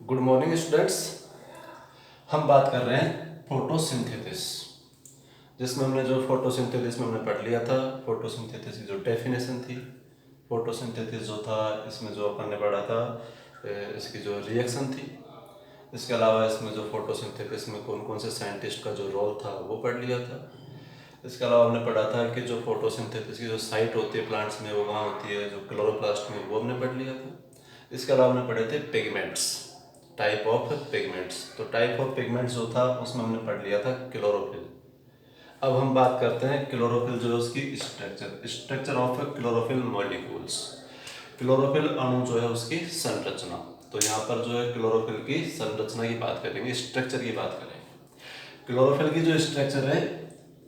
Good morning students. हम बात कर रहे हैं फोटोसिंथेसिस, जिसमें हमने जो फोटोसिंथेसिस में हमने पढ़ लिया था। फोटोसिंथेसिस की जो डेफिनेशन थी, फोटोसिंथेसिस जो था इसमें जो अपन ने पढ़ा था इसकी जो रिएक्शन थी। इसके अलावा इसमें जो फोटोसिंथेसिस में कौन कौन से साइंटिस्ट का जो रोल था वो पढ़ लिया था। इसके अलावा हमने पढ़ा था कि जो फोटोसिंथेसिस की जो साइट होती है प्लांट्स में वो कहाँ होती है, जो क्लोरोप्लास्ट में, वो हमने पढ़ लिया था। इसके अलावा हमने पढ़े थे पिगमेंट्स, टाइप ऑफ पिगमेंट्स। तो टाइप ऑफ पिगमेंट्स जो था उसमें हमने पढ़ लिया था क्लोरोफिल। अब हम बात करते हैं क्लोरोफिल जो है उसकी structure of chlorophyll molecules. Chlorophyll अणु जो है उसकी संरचना। तो यहाँ पर जो है क्लोरोफिल की संरचना की बात करेंगे, स्ट्रक्चर की बात करेंगे। क्लोरोफिल की जो स्ट्रक्चर है,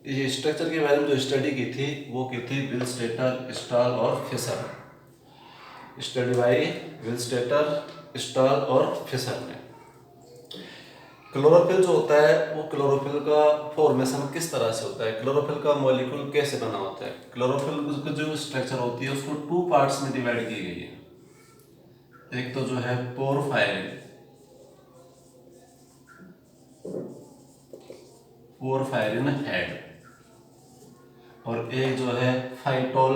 ये स्ट्रक्चर के बारे में जो स्टडी की थी वो की थी विलस्टेटर, स्टाल और Fischer. Study by Willstatter, Stoll और फिशर ने। क्लोरोफिल जो होता है वो क्लोरोफिल का फॉर्मेशन किस तरह से होता है, क्लोरोफिल का मॉलिक्यूल कैसे बना होता है। क्लोरोफिल की जो स्ट्रक्चर होती है उसको टू पार्ट्स में डिवाइड की गई है। एक तो जो है पोरफायरिन, पोरफायरिन हेड, और एक जो है फाइटोल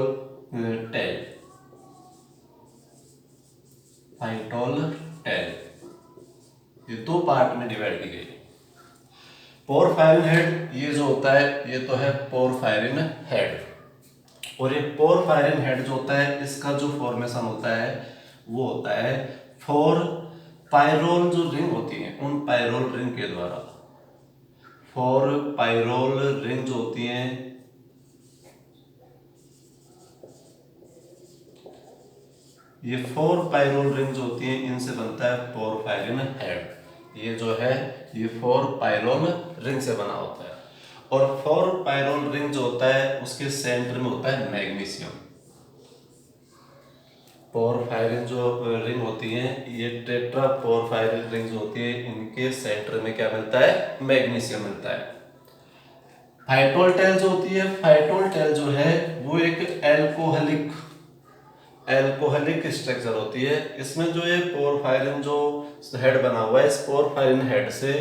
टेल, फाइटोल टेल। ये दो पार्ट में डिवाइड की गई। पोरफायरिन हेड ये जो होता है ये तो है पोरफायरिन हेड, और ये पोरफायरिन हेड जो होता है इसका जो फॉर्मेशन होता है वो होता है फोर पायरोल जो रिंग होती है उन पायरोल रिंग के द्वारा। फोर पायरोल रिंग जो होती हैं, ये फोर पायरोल रिंग जो होती हैं इनसे बनता है पोरफायरिन हेड। ये जो है ये फोर पायरोल रिंग से बना होता है, और फोर पायरोल रिंग जो होता है उसके सेंटर में होता है मैग्नीशियम। पोरफायरिन जो रिंग होती हैं, ये टेट्रा पोरफायरिन रिंग जो होती है इनके सेंटर में क्या मिलता है, मैग्नीशियम मिलता है। फाइटोल टेल जो होती है, फाइटोल टेल जो है वो एक एल्कोहलिक स्ट्रक्चर होती है। इसमें जो ये पोरफायरिन जो हेड बना हुआ है, इस पोरफायरिन हेड से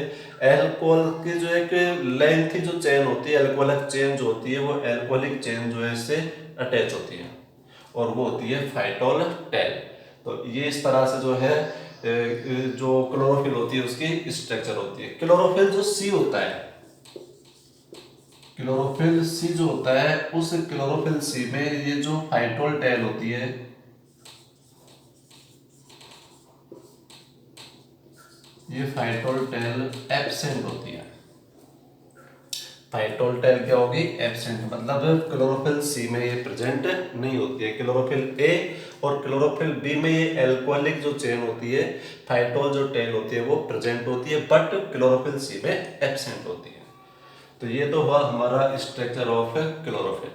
एल्कोहल की जो एक लेंथ की जो चेन होती है, एल्कोहलिक चेन जो होती है, वो एल्कोहलिक चेन जो है इससे अटैच होती है, और वो होती है फाइटोल टेल। तो ये इस तरह से जो है जो क्लोरोफिल होती है उसकी स्ट्रक्चर होती है। क्लोरोफिल जो सी होता है, क्लोरोफिल सी जो होता है, उस क्लोरोफिल सी में ये जो फाइटोल टेल होती है, ये फाइटोल टेल एब्सेंट होती है। फाइटोल टेल क्या होगी, एब्सेंट, मतलब क्लोरोफिल सी में ये प्रेजेंट नहीं होती है। क्लोरोफिल ए और क्लोरोफिल बी में ये एल्कोहलिक जो चेन होती है, फाइटोल जो टेल होती है वो प्रेजेंट होती है, बट क्लोरोफिल सी में एब्सेंट होती है। तो ये तो हुआ हमारा स्ट्रक्चर ऑफ क्लोरोफिल।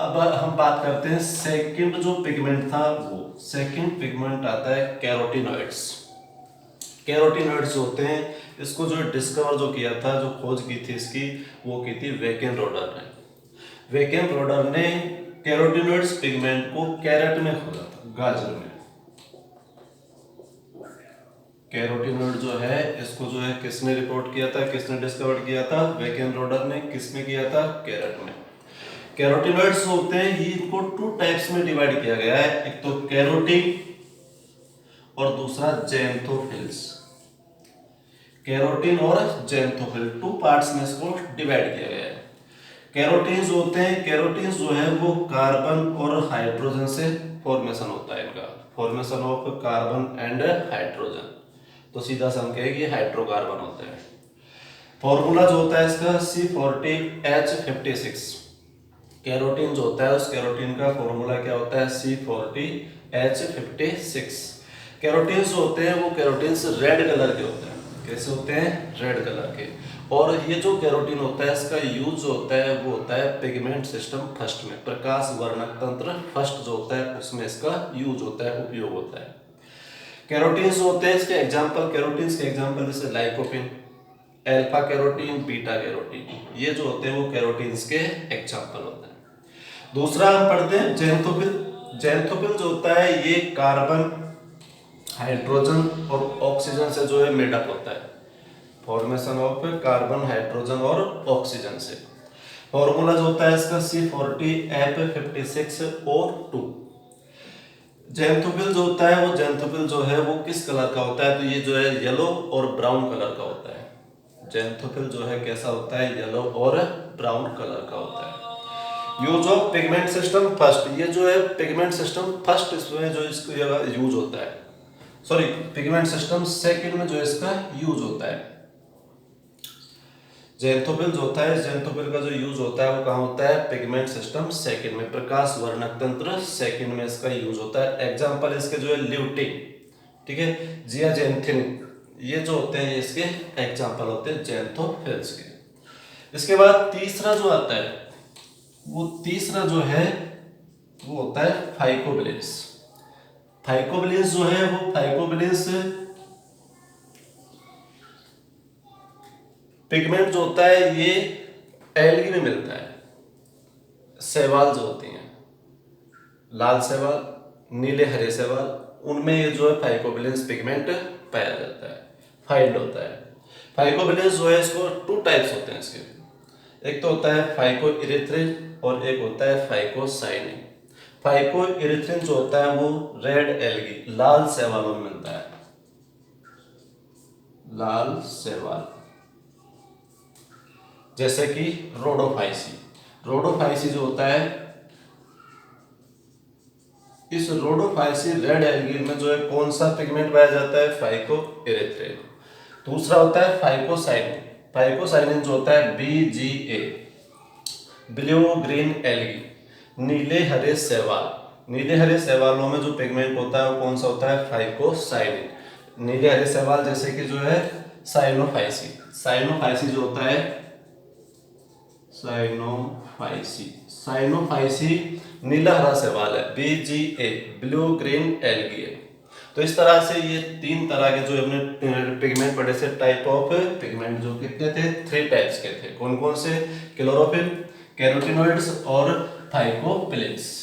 अब हम बात करते हैं सेकंड जो पिगमेंट था, वो सेकंड पिगमेंट आता है कैरोटिनॉइड्स। कैरोटिनॉइड्स होते हैं, इसको जो डिस्कवर जो किया था, जो खोज की थी इसकी, वो की थी वेकेनरोडर ने। वेकेनरोडर ने कैरोटिनॉइड्स पिगमेंट को कैरेट में खोजा था, गाजर में। कैरोटिनॉइड जो है इसको जो है किसने रिपोर्ट किया था, किसने डिस्कवर किया था, वेकेनरोडर ने। किसमें किया था, कैरेट में। कैरोटिनॉइड्स होते हैं, ये इनको टू टाइप्स में डिवाइड किया गया है, एक तो कैरोटीन और दूसरा जेंथोफिल्स। कैरोटीन और जेंथोफिल, टू पार्ट्स में इसको डिवाइड किया गया है। कैरोटीन्स होते हैं, कैरोटीन्स जो है वो कार्बन और हाइड्रोजन से फॉर्मेशन होता है इनका, formation of carbon and hydrogen. तो सीधा सा हम कहेंगे हाइड्रोकार्बन होता है। फॉर्मूला जो होता है इसका C40H56। कैरोटीन जो होता है उस कैरोटीन का फॉर्मूला क्या होता है, C40H56। कैरोटीन्स होते हैं वो कैरोटीन्स रेड कलर के होते हैं। कैसे होते हैं, रेड कलर के। और ये जो कैरोटीन होता है इसका यूज जो होता है वो होता है पिगमेंट सिस्टम फर्स्ट में, प्रकाश वर्णक तंत्र फर्स्ट जो होता है उसमें इसका यूज होता है, उपयोग होता है। कैरोटीन्स होते हैं, इसके एग्जांपल, कैरोटीन्स के एग्जांपल जैसे lycopene, alpha carotene, beta carotene, ये जो होते हैं वो कैरोटीन्स के एग्जांपल होते हैं। दूसरा हम पढ़ते हैं जेंथोफिल। जेंथोफिल जो होता है ये कार्बन हाइड्रोजन और ऑक्सीजन से जो है मेडअप होता है, फॉर्मेशन ऑफ कार्बन, हाइड्रोजन और ऑक्सीजन से। फॉर्मूला जो होता है इसका C40F56O2। ज़ैंथोफिल जो होता है, वो ज़ैंथोफिल जो है वो किस कलर का होता है, तो ये जो है येलो और ब्राउन कलर का होता है। ज़ैंथोफिल जो है कैसा होता है, येलो और ब्राउन कलर का होता है। Use of pigment system first, ये जो है पिगमेंट सिस्टम फर्स्ट इसमें जो इसको यूज होता है, सॉरी पिगमेंट सिस्टम सेकंड में जो इसका यूज होता है। ज़ैंथोफिल जो होता है, ज़ैंथोफिल का जो यूज होता है वो कहाँ होता है, पिगमेंट सिस्टम सेकंड में, प्रकाश वर्णक तंत्र सेकंड में इसका यूज होता है। एग्जांपल इसके जो है ल्यूटिन, ठीक है, जियाजेंथिन, ये जो होते हैं ये इसके एग्जांपल होते हैं ज़ैंथोफिल्स के। इसके बाद तीसरा जो आता है, वो तीसरा जो है वो होता है फाइकोबिलेंस। फाइकोबिलेंस जो है वो फाइकोबिलेंस पिगमेंट जो होता है ये एल्गी में मिलता है। शैवाल जो होती हैं, लाल शैवाल, नीले हरे शैवाल, उनमें ये जो है फाइकोबिलेंस पिगमेंट पाया जाता है, फाइंड होता है। फाइकोबिलेंस जो है इसको 2 टाइप्स होते हैं इसके, एक तो होता है फाइको इरिथ्रिन और एक होता है फाइकोसाइनिन। फाइको इरिथ्रिन जो होता है वो रेड एल्गी, लाल शैवालों में मिलता है, लाल शैवाल, जैसे कि रोडोफाइसी। रोडोफाइसी जो होता है, इस रोडोफाइसी रेड एल्गी में जो है कौन सा पिगमेंट पाया जाता है, फाइको इरिथ्रिन। दूसरा होता है फाइकोसाइनिन। फाइकोसाइनिन जो होता है BGA, ब्लू ग्रीन एल्गी, नीले हरे शैवाल। नीले हरे शैवालों में जो पिगमेंट होता है वो कौन सा होता है, फाइकोसाइनिन। नीले हरे शैवाल जैसे कि जो है साइनोफाइसी, साइनोफाइसी जो होता है, साइनोफाइसी, साइनोफाइसी नीला हरा शैवाल है, BGA, ब्लू ग्रीन एल्गी है। तो इस तरह से ये 3 तरह के जो हमने पिगमेंट पढ़े से, टाइप ऑफ पिगमेंट जो कितने थे, 3 टाइप्स के थे। कौन कौन से, क्लोरोफिल, कैरोटिनॉइड्स और फाइकोबिलेंस।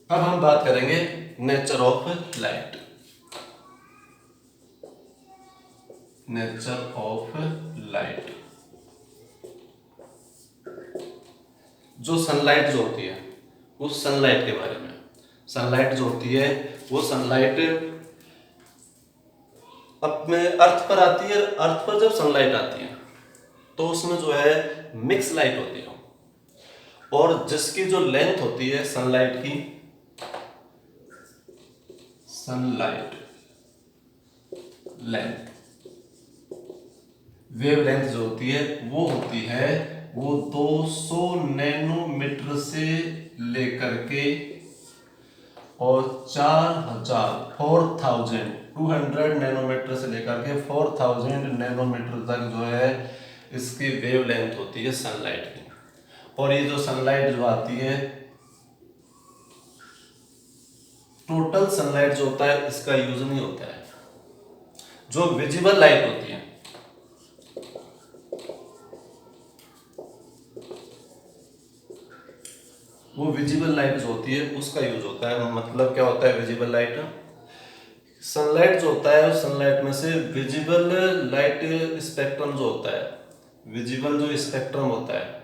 अब हम बात करेंगे nature of light. Nature of light, जो सनलाइट जो होती है, उस सनलाइट के बारे में। सनलाइट जो होती है वो सनलाइट अपने अर्थ पर आती है। अर्थ पर जब सनलाइट आती है तो उसमें जो है मिक्स लाइट होती है, और जिसकी जो लेंथ होती है सनलाइट की, सनलाइट लेंथ, वेव लेंथ जो होती है वो होती है, वो 200 नैनोमीटर से लेकर के और 4200 नैनोमीटर से लेकर के 4000 नैनोमीटर तक जो है इसकी वेव लेंथ होती है सनलाइट की। और ये जो सनलाइट जो आती है, टोटल सनलाइट जो होता है इसका यूज नहीं होता है। जो विजिबल लाइट होती है, वो विजिबल लाइट जो होती है उसका यूज होता है। मतलब क्या होता है विजिबल लाइट, सनलाइट जो होता है सनलाइट में से विजिबल लाइट स्पेक्ट्रम जो होता है, विजिबल जो स्पेक्ट्रम होता है,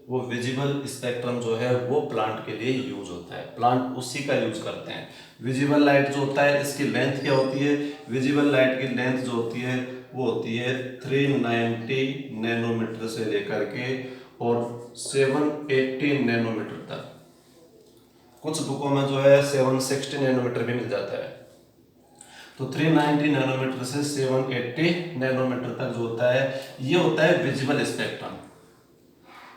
वो विजिबल स्पेक्ट्रम जो है वो प्लांट के लिए यूज होता है, प्लांट उसी का यूज करते हैं। विजिबल लाइट जो होता है इसकी लेंथ क्या होती है, विजिबल लाइट की लेंथ जो होती है वो होती है 390 नैनोमीटर से लेकर के और 780 नैनोमीटर तक। कुछ बुकों में जो है 760 नैनोमीटर भी मिल जाता है। तो 390 नैनोमीटर से 780 नैनोमीटर तक जो होता है ये होता है विजिबल स्पेक्ट्रम।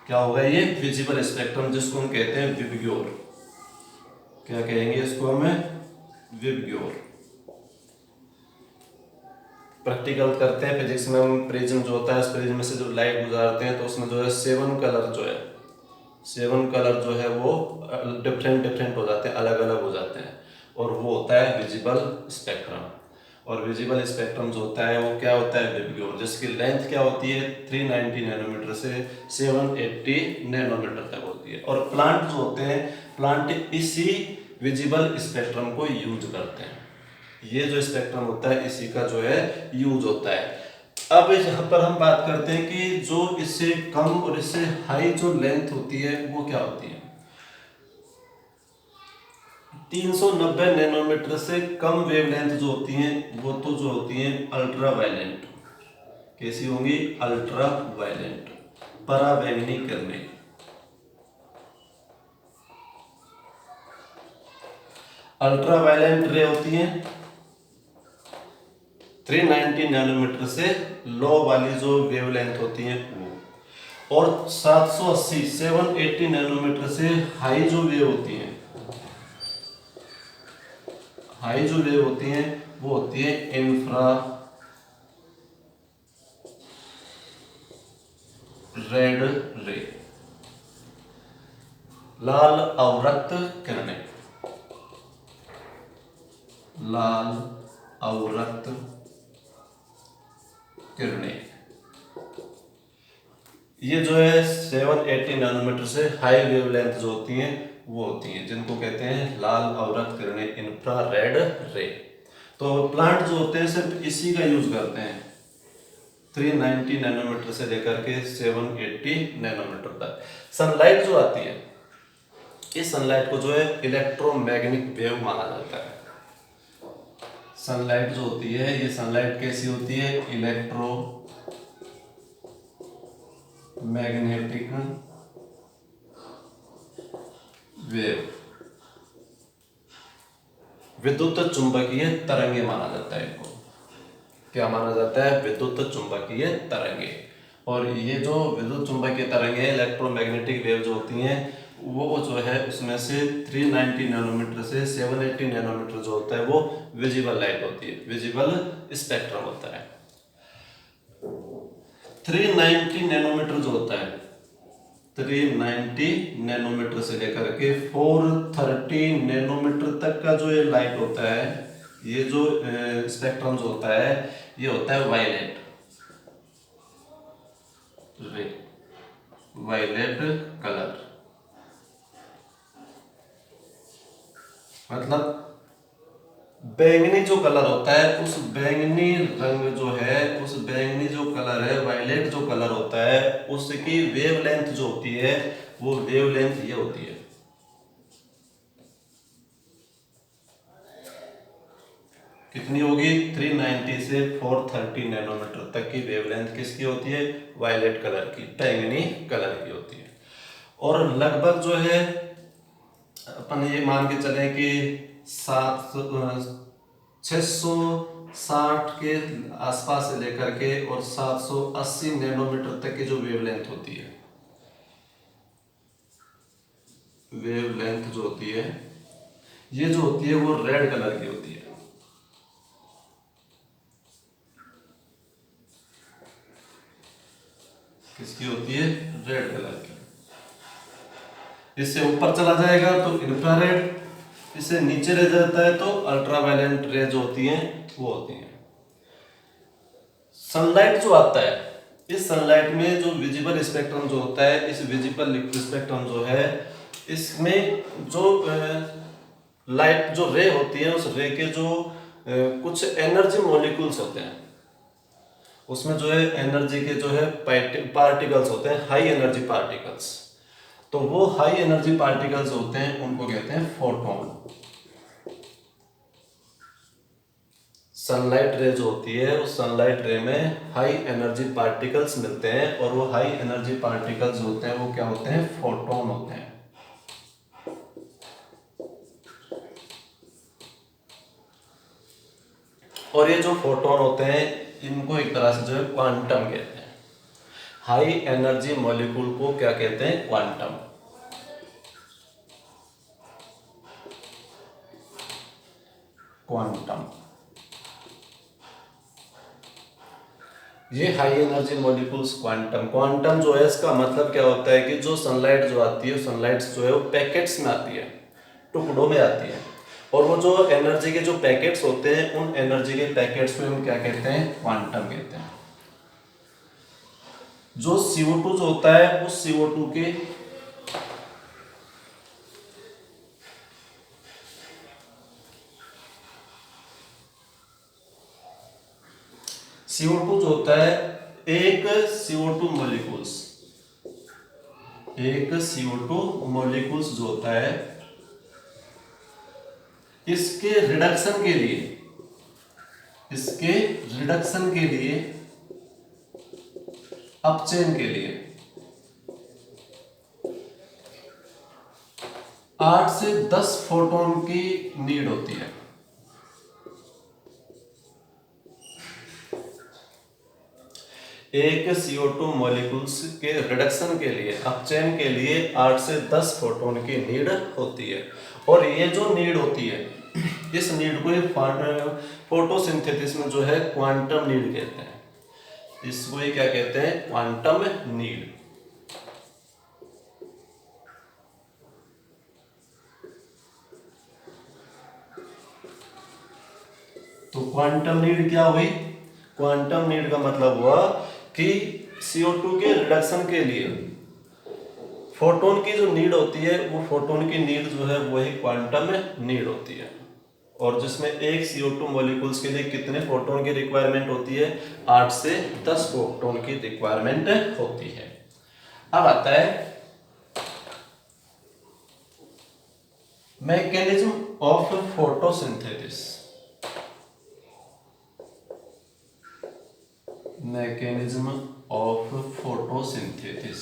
क्या होगा ये, विजिबल स्पेक्ट्रम, जिसको हम कहते हैं विबग्योर। क्या कहेंगे इसको हमें, विबग्योर। प्रैक्टिकल करते हैं फिजिक्स में हम, प्रिज्म जो होता है उस प्रिज्म में से जो लाइट गुजारते हैं तो उसमें जो है 7 कलर जो है, 7 कलर जो है वो डिफरेंट डिफरेंट हो जाते हैं, अलग अलग हो जाते हैं। और वो होता है विजिबल स्पेक्ट्रम। और विजिबल स्पेक्ट्रम जो होता है वो क्या होता है, विबग्योर, जिसकी लेंथ क्या होती है 390 नैनोमीटर से 780 नैनोमीटर तक होती है। और प्लांट जो होते हैं, प्लांट इसी विजिबल स्पेक्ट्रम को यूज करते हैं। ये जो स्पेक्ट्रम होता है इसी का जो है यूज होता है। अब यहाँ पर हम बात करते हैं कि जो इससे कम और इससे हाई जो लेंथ होती है वो क्या होती है। 390 नैनोमीटर से कम वेवलेंथ जो होती हैं वो तो जो होती हैं अल्ट्रा वायलेंट। कैसी होंगी, अल्ट्रा वायलेंट, पराबैंगनी किरणें। अल्ट्रा वायलेंट रे होती हैं 390 नैनोमीटर से लो वाली जो वेवलेंथ होती है वो। और 780 नैनोमीटर से हाई जो वेव होती है, हाई जो वेव होती है वो होती है इंफ्रा रेड रे, लाल अवरक्त किरणें, लाल अवरक्त किरणें। ये जो है 780 नैनोमीटर से हाई वेवलेंथ जो होती हैं वो होती हैं, जिनको कहते हैं लाल अवरक्त किरणें, इंफ्रारेड रे। तो प्लांट जो होते हैं सिर्फ इसी का यूज करते हैं 390 नैनोमीटर से लेकर के 780 नैनोमीटर तक। सनलाइट जो आती है, इस सनलाइट को जो है इलेक्ट्रोमैग्नेटिक वेव माना जाता है। सनलाइट जो होती है, ये सनलाइट कैसी होती है, इलेक्ट्रो मैग्नेटिक वेव, विद्युत चुंबकीय तरंगे माना जाता है इनको। क्या माना जाता है, विद्युत चुंबकीय तरंगे। और ये जो विद्युत चुंबकीय तरंगे इलेक्ट्रोमैग्नेटिक वेव जो होती हैं वो जो है उसमें से 390 नैनोमीटर से 780 नैनोमीटर जो होता है वो विजिबल लाइट होती है, विजिबल स्पेक्ट्रम होता है। 390 नैनोमीटर जो होता है, 390 नैनोमीटर से लेकर के 430 नैनोमीटर तक का जो ये लाइट होता है, ये जो स्पेक्ट्रम जो होता है ये होता है वायलेट रे, वायलेट कलर। मतलब बैंगनी जो कलर होता है, उस बैंगनी रंग जो है, उस बैंगनी जो कलर है, वायलेट जो कलर होता है, उसकी वेवलेंथ जो होती है वो वेवलेंथ ये होती है, कितनी होगी, 390 से 430 नैनोमीटर तक की वेवलेंथ किसकी होती है, वायलेट कलर की, बैंगनी कलर की होती है। और लगभग जो है अपन ये मान के चले कि 660 के आसपास से लेकर के और 780 नैनोमीटर तक की जो वेवलेंथ होती है, वेवलेंथ जो होती है ये जो होती है वो रेड कलर की होती है। किसकी होती है, रेड कलर की। इससे ऊपर चला जाएगा तो इंफ्रारेड, इससे नीचे रह जाता है तो अल्ट्रावायलेंट रे जो होती हैं वो होती हैं। सनलाइट जो आता है, इस सनलाइट में जो विजिबल स्पेक्ट्रम जो होता है, इस विजिबल स्पेक्ट्रम जो है इसमें जो लाइट जो रे होती है, उस रे के जो कुछ एनर्जी मॉलिक्यूल्स होते हैं, उसमें जो है एनर्जी के जो है पार्टिकल्स होते हैं, हाई एनर्जी पार्टिकल्स। तो वो हाई एनर्जी पार्टिकल्स होते हैं उनको कहते हैं फोटोन। सनलाइट रे जो होती है उस सनलाइट रे में हाई एनर्जी पार्टिकल्स मिलते हैं और वो हाई एनर्जी पार्टिकल्स होते हैं वो क्या होते हैं, फोटोन होते हैं। और ये जो फोटोन होते हैं इनको एक तरह से जो है क्वांटम कहते हैं। हाई एनर्जी मॉलिक्यूल को क्या कहते हैं, क्वांटम। क्वांटम, ये high energy molecules quantum. Quantum जो है इसका मतलब क्या होता है कि जो सनलाइट जो आती है, सनलाइट जो है वो पैकेट्स में आती है, टुकड़ों में आती है। और वो जो एनर्जी के जो पैकेट्स होते हैं उन एनर्जी के पैकेट्स को हम क्या कहते हैं, क्वांटम कहते हैं। जो CO2 जो होता है उस CO2 के CO2 जो होता है एक CO2 मॉलिक्यूल्स जो होता है इसके रिडक्शन के लिए अपचयन के लिए 8 से 10 फोटोन की नीड होती है। एक CO2 मॉलिक्यूल्स के रिडक्शन के लिए, अपचयन के लिए 8 से 10 फोटोन की नीड होती है। और ये जो नीड होती है इस नीड को फोटोसिंथेसिस में जो है क्वांटम नीड कहते हैं। इसको ये क्या कहते हैं, क्वांटम नीड। तो क्वांटम नीड क्या हुई, क्वांटम नीड का मतलब हुआ कि CO2 के रिडक्शन के लिए फोटोन की जो नीड होती है वो फोटोन की नीड जो है वही क्वांटम नीड होती है। और जिसमें एक CO2 मॉलिक्यूल्स के लिए कितने फोटोन की रिक्वायरमेंट होती है, 8 से 10 फोटोन की रिक्वायरमेंट होती है। अब आता है mechanism of photosynthesis. Mechanism of photosynthesis,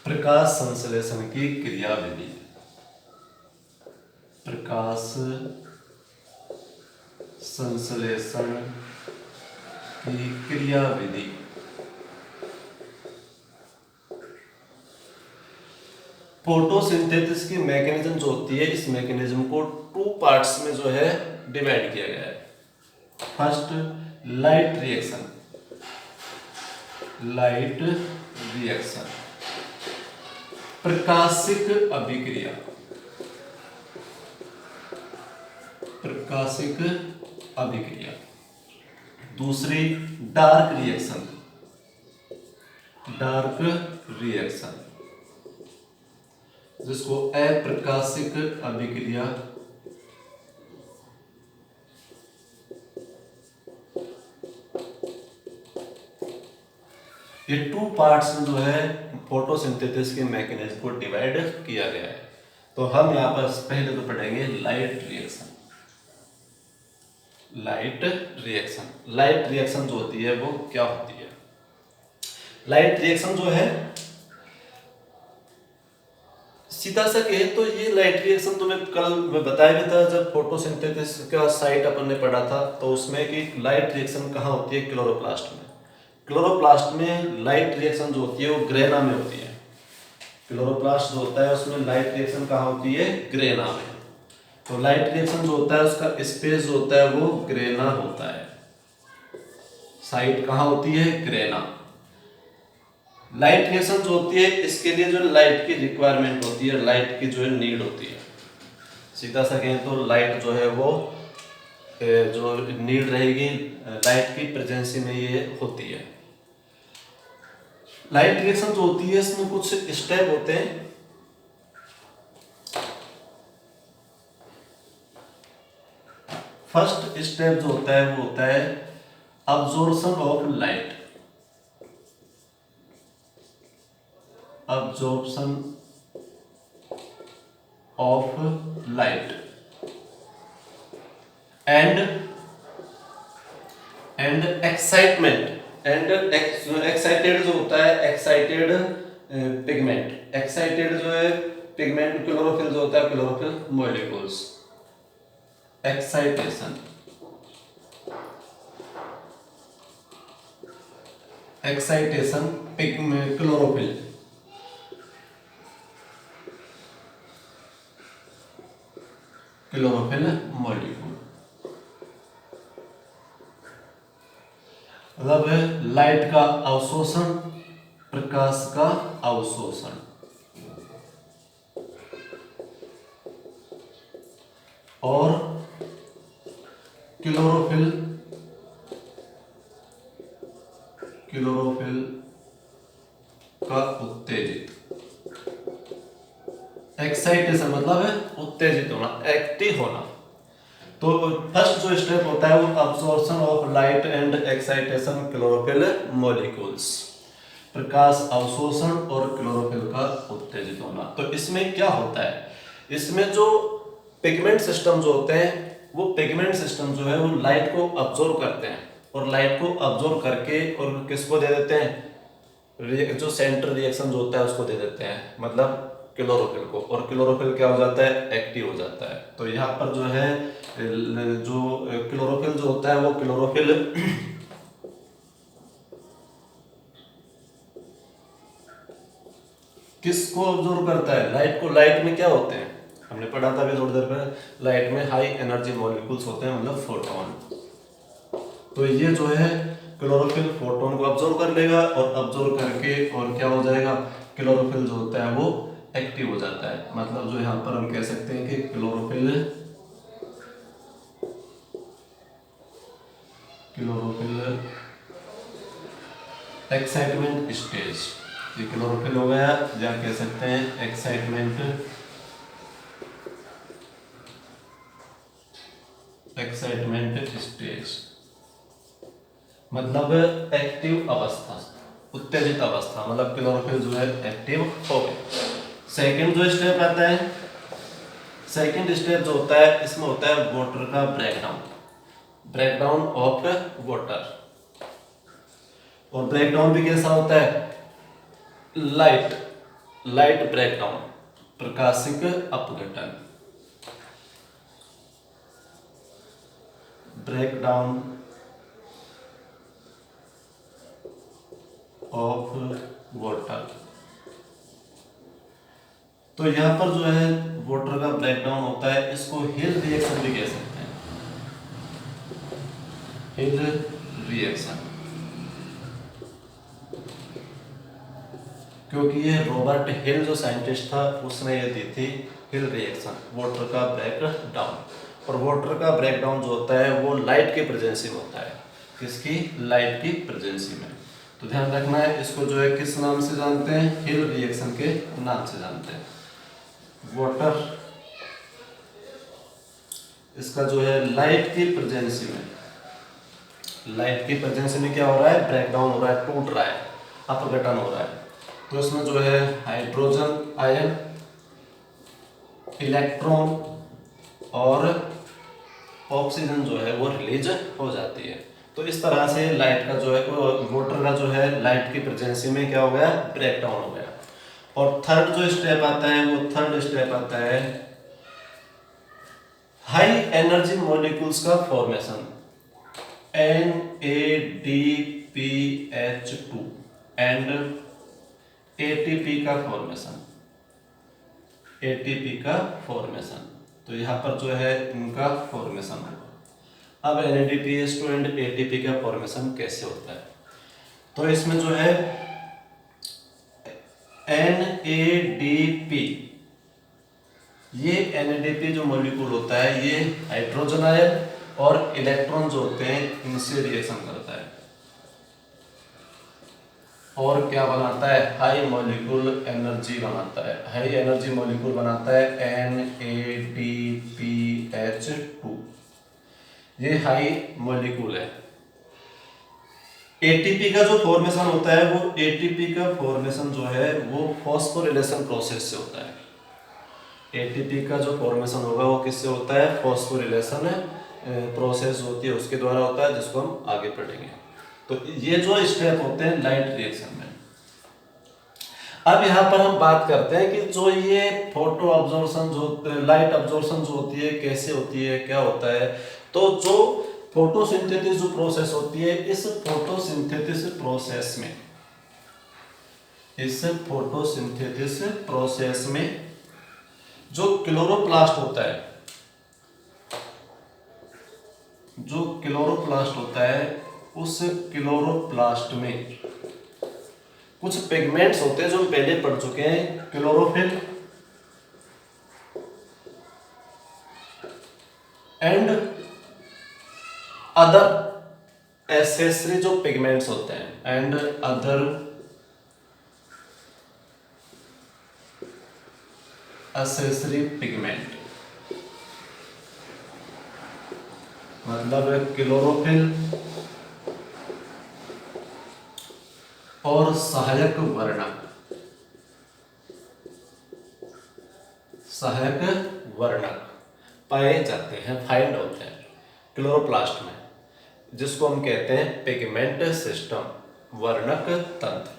प्रकाश संश्लेषण की क्रियाविधि। प्रकाश संश्लेषण की क्रियाविधि। फोटोसिंथेसिस की मैकेनिज्म जो होती है, इस मैकेनिज्म को 2 पार्ट्स में जो है डिवाइड किया गया है। First, light reaction. प्रकाशिक अभिक्रिया। दूसरी, डार्क रिएक्शन, जिसको अप्रकाशिक अभिक्रिया ये 2 पार्ट्स में जो है फोटोसिंथेसिस के मैकेनिज्म को डिवाइड किया गया है। तो हम यहाँ पर पहले तो पढ़ेंगे लाइट रिएक्शन जो होती है वो क्या होती है। लाइट रिएक्शन जो है सीधा सा कहे तो ये लाइट रिएक्शन तो मैं कल बताया भी था जब फोटोसिंथेसिस का साइट अपन ने पढ़ा था, तो उसमें कि लाइट रिएक्शन कहाँ होती है, क्लोरोप्लास्ट में। क्लोरोप्लास्ट में लाइट रिएक्शन जो होती है वो ग्रेना में होती है। क्लोरोप्लास्ट जो होता है उसमें लाइट रिएक्शन कहाँ होती है, ग्रेना में। तो लाइट रिएक्शन जो होता है उसका स्पेस जो होता है वो ग्रेना होता है। साइट कहाँ होती है, ग्रेना। लाइट रिएक्शन जो होती है इसके लिए जो लाइट की रिक्वायरमेंट होती है, लाइट की जो है नीड होती है। सीधा सा कहें तो लाइट जो है वो जो नीड रहेगी लाइट की प्रेजेंसी में ये होती है। लाइट रिएक्शन जो होती है इसमें कुछ स्टेप होते हैं। फर्स्ट स्टेप जो होता है वो होता है absorption of light. And excitement excited जो होता है, एक्साइटेड पिगमेंट। एक्साइटेड जो है पिगमेंट, क्लोरोफिल जो होता है, chlorophyll molecules. Excitation pigment chlorophyll. Molecule मतलब लाइट का अवशोषण, प्रकाश का अवशोषण और क्लोरोफिल का उत्तेजित। एक्साइटेशन मतलब है उत्तेजित होना, एक्टिव होना। तो फर्स्ट जो स्टेप होता है वो absorption of light and excitation chlorophyll molecules, प्रकाश अवशोषण और क्लोरोफिल का उत्तेजित होना। तो इसमें क्या होता है, इसमें जो पिगमेंट सिस्टम जो होते हैं वो पिगमेंट सिस्टम जो है वो लाइट को अब्जॉर्ब करते हैं और लाइट को अब्जॉर्ब करके और किसको दे देते हैं, जो सेंट्रल रिएक्शन जो होता है उसको दे देते हैं, मतलब क्लोरोफिल को। और क्लोरोफिल क्या हो जाता है, एक्टिव हो जाता है। तो यहाँ पर जो है जो क्लोरोफिल जो होता है वो क्लोरोफिल किसको ऑब्जर्व करता है, लाइट को। लाइट में क्या होते हैं, हमने पढ़ा था अभी थोड़ी देर पहले, लाइट में हाई एनर्जी मॉलिक्यूल्स होते हैं, मतलब फोटोन। तो ये जो है क्लोरोफिल फोटोन को ऑब्जर्व कर लेगा और ऑब्जर्व करके और क्या हो जाएगा, क्लोरोफिल जो होता है वो एक्टिव हो जाता है। मतलब जो यहाँ पर हम कह सकते हैं कि क्लोरोफिल एक्साइटमेंट स्टेज, ये क्लोरोफिल हो गया, या कह सकते हैं एक्साइटमेंट स्टेज, मतलब एक्टिव अवस्था, उत्तेजित अवस्था, मतलब क्लोरोफिल जो है एक्टिव हो गया। सेकंड जो स्टेप आता है, सेकंड स्टेप जो होता है इसमें होता है वाटर का ब्रेकडाउन, ब्रेकडाउन ऑफ वाटर। और ब्रेकडाउन भी कैसा होता है, लाइट ब्रेकडाउन, प्रकाशिक अपघटन, ब्रेकडाउन ऑफ वाटर। तो यहां पर जो है वाटर का ब्रेकडाउन होता है, इसको हिल रिएक्शन भी कह सकते हैं, हिल रिएक्शन, क्योंकि ये रॉबर्ट हिल जो साइंटिस्ट था उसने ये दी थी हिल रिएक्शन, वाटर का ब्रेकडाउन। और वाटर का ब्रेकडाउन जो होता है वो लाइट के प्रेजेंसी में होता है, किसकी, लाइट की प्रेजेंसी में। तो ध्यान रखना है, इसको जो है किस नाम से जानते हैं, हिल रिएक्शन के नाम से जानते हैं। वाटर, इसका जो है लाइट की प्रेजेंसी में, लाइट की प्रेजेंसी में क्या हो रहा है, ब्रेकडाउन हो रहा है, टूट रहा है, अपघटन हो रहा है। तो इसमें जो है हाइड्रोजन आयन, इलेक्ट्रॉन और ऑक्सीजन जो है वो रिलीज हो जाती है। तो इस तरह से लाइट का जो है वाटर का जो है लाइट की प्रेजेंसी में क्या हो गया, ब्रेकडाउन हो गया। और थर्ड जो स्टेप आता है वो थर्ड स्टेप आता है हाई एनर्जी मॉलिक्यूल्स का फॉर्मेशन, NADPH2 एंड ATP का फॉर्मेशन, ATP का फॉर्मेशन। तो यहाँ पर जो है इनका फॉर्मेशन होगा। अब NADPH2 एंड ATP का फॉर्मेशन कैसे होता है, तो इसमें जो है NADP, ये NADP जो मॉलिक्यूल होता है ये हाइड्रोजन आयन और इलेक्ट्रॉन जो होते हैं इनसे रिएक्शन करता है और क्या बनाता है, हाई मॉलिक्यूल एनर्जी बनाता है, हाई एनर्जी मॉलिक्यूल बनाता है NADPH2, ये हाई मॉलिक्यूल है। एटीपी का जो फॉर्मेशन होता है वो एटीपी का फॉर्मेशन जो है वो फॉस्फोरिलेशन प्रोसेस से होता है। एटीपी का जो फॉर्मेशन होगा वो किससे होता है, फॉस्फोरिलेशन प्रोसेस होती है उसके द्वारा होता है, जिसको हम आगे पढ़ेंगे। तो ये जो स्टेप होते हैं लाइट रिएक्शन में। अब यहाँ पर हम बात करते हैं कि जो ये फोटो ऑब्जर्वेशन जो लाइट ऑब्जर्वेशन जो होती है कैसे होती है, क्या होता है। तो जो फोटोसिंथेसिस जो प्रोसेस होती है, इस फोटोसिंथेसिस प्रोसेस में, इस फोटोसिंथेसिस प्रोसेस में जो क्लोरोप्लास्ट होता है, जो क्लोरोप्लास्ट होता है उस क्लोरोप्लास्ट में कुछ पिगमेंट्स होते हैं जो हम पहले पढ़ चुके हैं, क्लोरोफिल एंड अदर एसेसरी जो पिगमेंट्स होते हैं, एंड अदर एसेसरी पिगमेंट, मतलब क्लोरोफिल और सहायक वर्णक, पाए जाते हैं, फाइंड होते हैं क्लोरोप्लास्ट में, जिसको हम कहते हैं पिगमेंट सिस्टम, वर्णक तंत्र।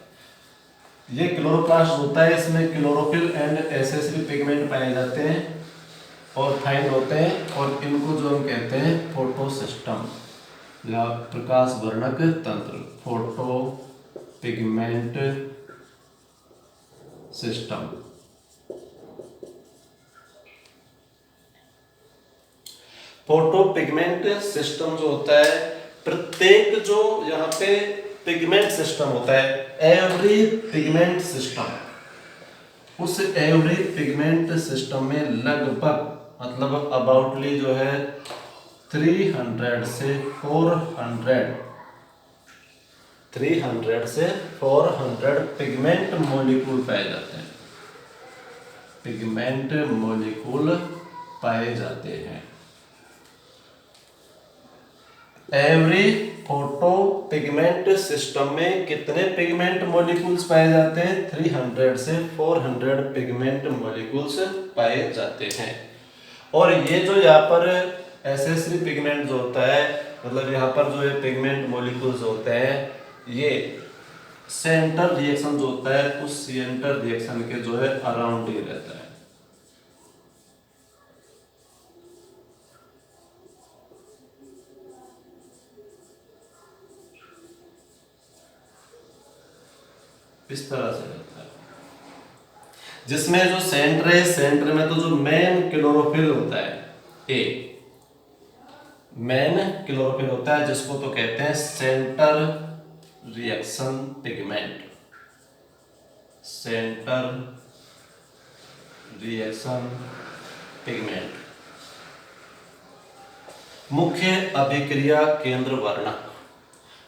ये क्लोरोप्लास्ट होता है, इसमें क्लोरोफिल एंड एसेसरी पिगमेंट पाए जाते हैं और फाइंड होते हैं, और इनको जो हम कहते हैं फोटो सिस्टम या प्रकाश वर्णक तंत्र, photo pigment system. Photo pigment system जो होता है, प्रत्येक जो यहाँ पे पिगमेंट सिस्टम होता है, एवरी पिगमेंट सिस्टम, उस एवरी पिगमेंट सिस्टम में लगभग, मतलब अबाउटली जो है 300 से 400 पिगमेंट मॉलिक्यूल पाए जाते हैं, पिगमेंट मॉलिक्यूल पाए जाते हैं। एवरी फोटो पिगमेंट सिस्टम में कितने पिगमेंट मॉलिक्यूल्स पाए जाते हैं? 300 से 400 पिगमेंट मॉलिक्यूल्स पाए जाते हैं। और ये जो यहाँ पर एसेसरी पिगमेंट जो होता है, मतलब यहाँ पर जो ये पिगमेंट मॉलिक्यूल्स होते हैं, ये सेंटर रिएक्शन जो होता है, उस सेंटर रिएक्शन के जो है अराउंड ही रहता है। इस तरह से रहता है, जिसमें जो सेंटर है, सेंटर में तो जो मेन क्लोरोफिल होता है, मेन क्लोरोफिल होता है, जिसको तो कहते हैं centre reaction pigment, centre reaction pigment. मुख्य अभिक्रिया केंद्र वर्णक,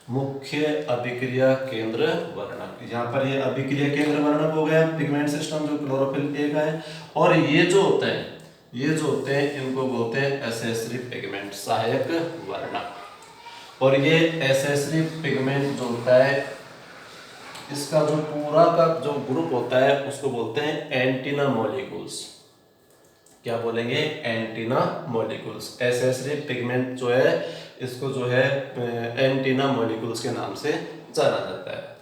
मुख्य अभिक्रिया केंद्र वर्णक, यहाँ पर ये अभिक्रिया केंद्र वर्णक हो गया पिगमेंट सिस्टम जो क्लोरोफिल ए का है। और ये जो होते हैं, ये जो होते हैं, इनको बोलते हैं एसेसरी पिगमेंट, सहायक वर्णक। और ये एसेसरी पिगमेंट जो होता है, इसका जो पूरा का जो ग्रुप होता है, उसको बोलते हैं एंटीना मॉलिक्यूल्स। क्या बोलेंगे? Antenna molecules. एसेसरी पिगमेंट जो है, इसको जो है एंटीना मॉलिक्यूल्स के नाम से जाना जाता है।